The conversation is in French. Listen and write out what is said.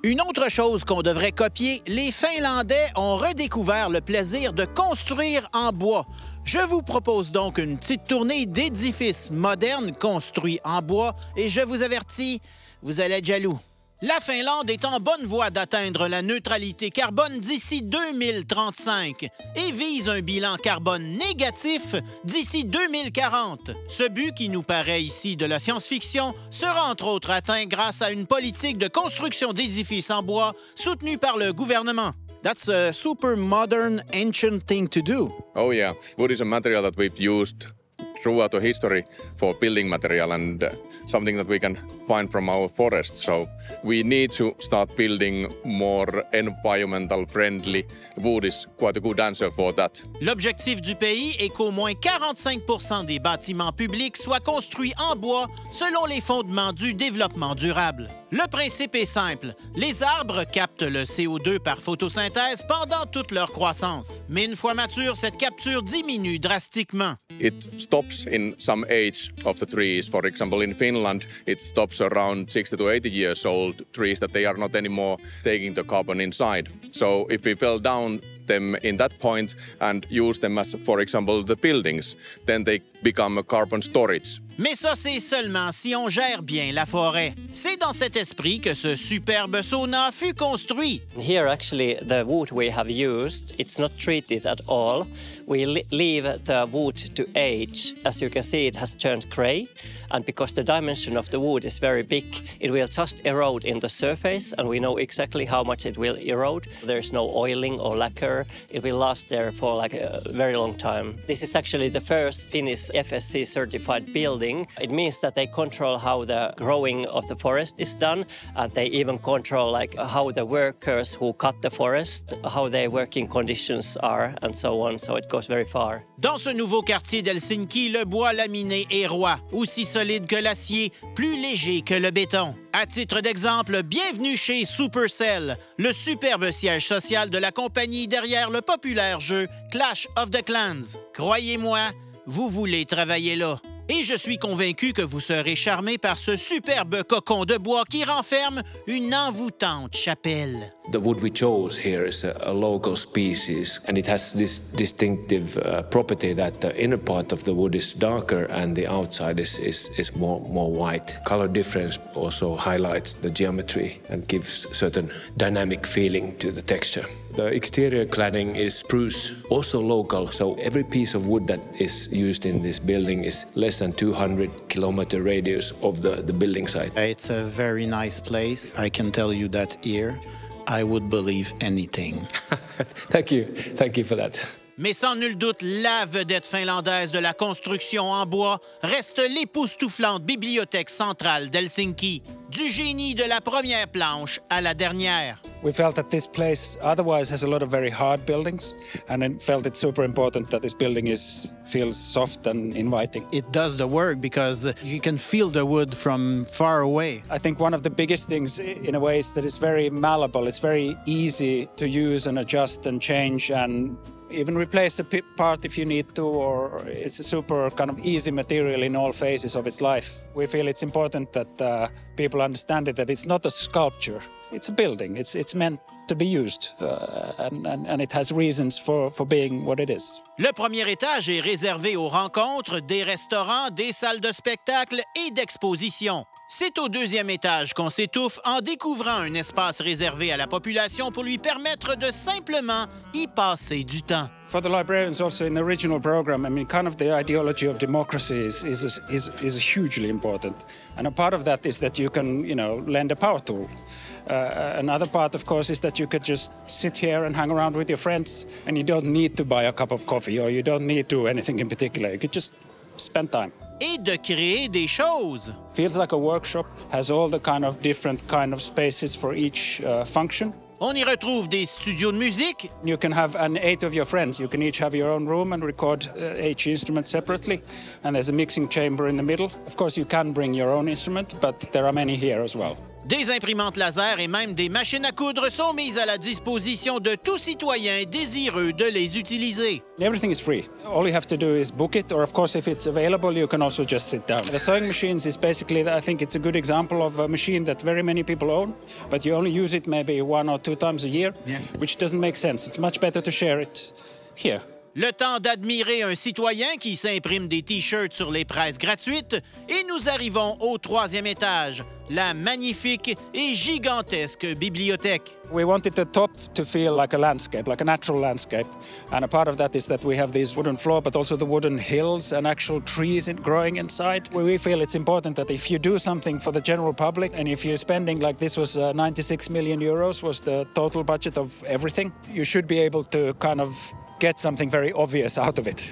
Une autre chose qu'on devrait copier, les Finlandais ont redécouvert le plaisir de construire en bois. Je vous propose donc une petite tournée d'édifices modernes construits en bois et je vous avertis, vous allez être jaloux. La Finlande est en bonne voie d'atteindre la neutralité carbone d'ici 2035 et vise un bilan carbone négatif d'ici 2040. Ce but, qui nous paraît ici de la science-fiction, sera entre autres atteint grâce à une politique de construction d'édifices en bois soutenue par le gouvernement. That's a super modern, ancient thing to do. Oh yeah, wood is a material that we've used throughout the history for building material and something that we can find from our forests. So we need to start building more environmental friendly. Wood is quite a good answer for that. L'objectif du pays est qu'au moins 45% des bâtiments publics soient construits en bois selon les fondements du développement durable. Le principe est simple. Les arbres captent le CO2 par photosynthèse pendant toute leur croissance. Mais une fois mature, cette capture diminue drastiquement. It stops in some age of the trees. For example, in Finland, it stops around 60 to 80 years old trees that they are not anymore taking the carbon inside. So if we fell down them in that point and use them as, for example, the buildings, then they become a carbon storage. Mais ça, c'est seulement si on gère bien la forêt. C'est dans cet esprit que ce superbe sauna fut construit. Here, actually, the wood we have used, it's not treated at all. We leave the wood to age. As you can see, it has turned gray. And because the dimension of the wood is very big, it will just erode in the surface, and we know exactly how much it will erode. There's no oiling or lacquer. It will last there for like a very long time. This is actually the first Finnish FSC certified building. It means that they control how the growing of the forest is done, and they even control like how the workers who cut the forest, how their working conditions are, and so on. So it goes very far. Dans ce nouveau quartier d'Helsinki, le bois laminé est roi, aussi solide que l'acier, plus léger que le béton. À titre d'exemple, bienvenue chez Supercell, le superbe siège social de la compagnie derrière le populaire jeu Clash of the Clans. Croyez-moi, vous voulez travailler là. Et je suis convaincu que vous serez charmé par ce superbe cocon de bois qui renferme une envoûtante chapelle. The wood we chose here is a local species, and it has this distinctive property that the inner part of the wood is darker and the outside is more white. Color difference also highlights the geometry and gives certain dynamic feeling to the texture. The exterior cladding is spruce, also local, so every piece of wood that is used in this building is less than 200-kilometer radius of the building site. It's a very nice place. I can tell you that here. I would believe anything. Thank you for that. Mais sans nul doute, la vedette finlandaise de la construction en bois reste l'époustouflante bibliothèque centrale d'Helsinki, du génie de la première planche à la dernière. We felt that this place otherwise has a lot of very hard buildings, and it felt it's super important that this building feels soft and inviting. It does the work because you can feel the wood from far away. I think one of the biggest things in a way is that it's very malleable. It's very easy to use and adjust and change and even replace a part if you need to, or it's a super kind of easy material in all phases of its life. We feel it's important that people understand it, that it's not a sculpture. It's a building. It's meant to be used, and it has reasons for being what it is. Le premier étage est réservé aux rencontres, des restaurants, des salles de spectacle et d'exposition. C'est au deuxième étage qu'on s'étouffe en découvrant un espace réservé à la population pour lui permettre de simplement y passer du temps. For the librarians also in the original program, I mean, kind of the ideology of democracy is hugely important. And a part of that is that you can, lend a power tool. Another part, of course, is that you could just sit here and hang around with your friends, and you don't need to buy a cup of coffee, or you don't need to do anything in particular. You could just spend time. Et de créer des choses. Feels like a workshop, has all the kind of different kind of spaces for each function. On y retrouve des studios de musique. You can have 8 of your friends. You can each have your own room and record each instrument separately. And there's a mixing chamber in the middle. Of course, you can bring your own instrument, but there are many here as well. Des imprimantes laser et même des machines à coudre sont mises à la disposition de tout citoyen désireux de les utiliser. Everything is free. All you have to do is book it, or of course, if it's available, you can also just sit down. The sewing machines is basically, I think it's a good example of a machine that very many people own, but you only use it maybe 1 or 2 times a year, which doesn't make sense. It's much better to share it here. Le temps d'admirer un citoyen qui s'imprime des T-shirts sur les presses gratuites et nous arrivons au 3e étage, la magnifique et gigantesque bibliothèque. We wanted the top to feel like a landscape, like a natural landscape. And a part of that is that we have these wooden floor, but also the wooden hills and actual trees growing inside. We feel it's important that if you do something for the general public, and if you're spending, like this was 96 million euros was the total budget of everything, you should be able to kind of get something very obvious out of it.